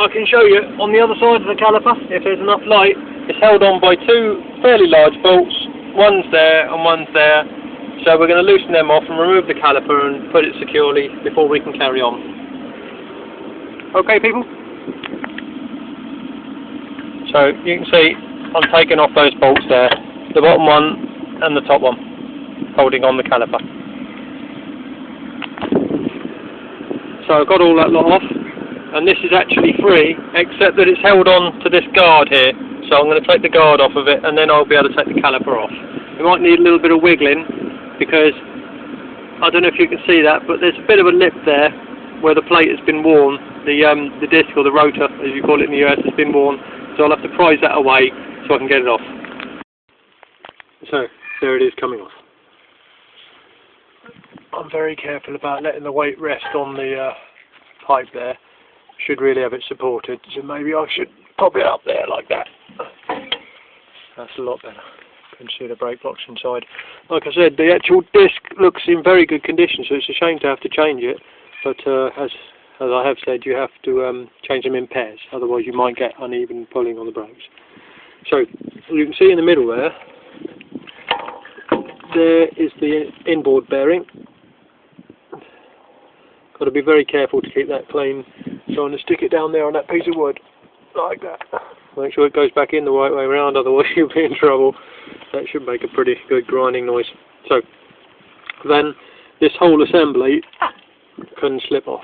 I can show you on the other side of the caliper, if there's enough light. It's held on by two fairly large bolts. One's there and one's there. So we're going to loosen them off and remove the caliper and put it securely before we can carry on. Okay, people? So you can see I'm taking off those bolts there, the bottom one and the top one, holding on the caliper. So I've got all that lot off, and this is actually free, except that it's held on to this guard here. So I'm going to take the guard off of it, and then I'll be able to take the caliper off. We might need a little bit of wiggling, because I don't know if you can see that, but there's a bit of a lip there where the plate has been worn. The disc, or the rotor, as you call it in the US, has been worn. So I'll have to prise that away so I can get it off. So there it is, coming off. I'm very careful about letting the weight rest on the pipe there. Should really have it supported, so maybe I should pop it up there like that. That's a lot better. You can see the brake blocks inside. Like I said, the actual disc looks in very good condition, so it's a shame to have to change it. But as I have said, you have to change them in pairs, otherwise you might get uneven pulling on the brakes. So you can see in the middle there is the inboard bearing. Got to be very careful to keep that clean. So I'm going to stick it down there on that piece of wood, like that. Make sure it goes back in the right way around, otherwise you'll be in trouble. That should make a pretty good grinding noise. So then this whole assembly can slip off.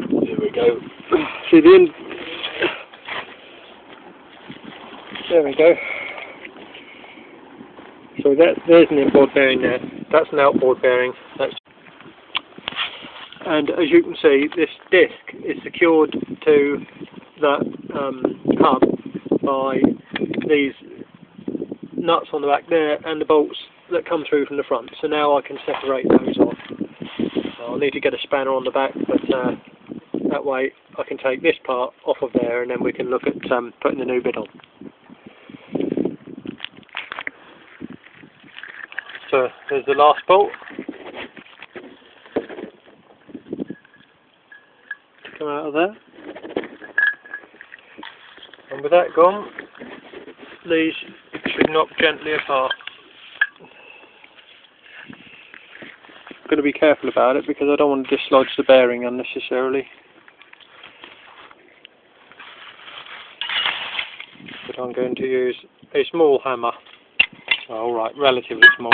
There we go. See the end. There we go. So there's an inboard bearing there. That's an outboard bearing. And as you can see, this disc is secured to that hub by these nuts on the back there and the bolts that come through from the front. So now I can separate those off. I'll need to get a spanner on the back, but that way I can take this part off of there, and then we can look at putting the new bit on. So there's the last bolt. Come out of there. And with that gone, these should knock gently apart. I'm going to be careful about it because I don't want to dislodge the bearing unnecessarily. But I'm going to use a small hammer. Alright, relatively small.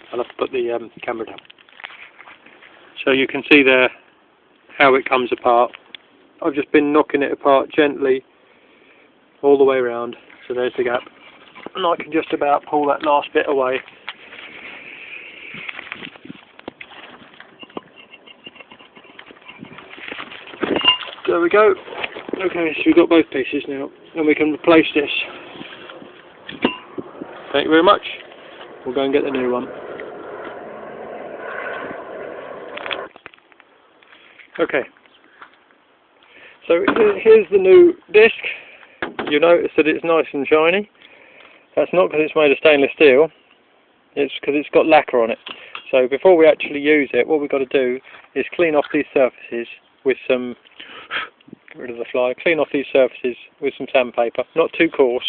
I'll have to put the camera down. So you can see there how it comes apart. I've just been knocking it apart gently all the way around. So there's the gap. And I can just about pull that last bit away. There we go. Okay, so we've got both pieces now, and we can replace this. Thank you very much. We'll go and get the new one. Okay. So here's the new disc. You notice that it's nice and shiny. That's not because it's made of stainless steel. It's because it's got lacquer on it. So before we actually use it, what we've got to do is clean off these surfaces with some... Get rid of the fly. Clean off these surfaces with some sandpaper. Not too coarse,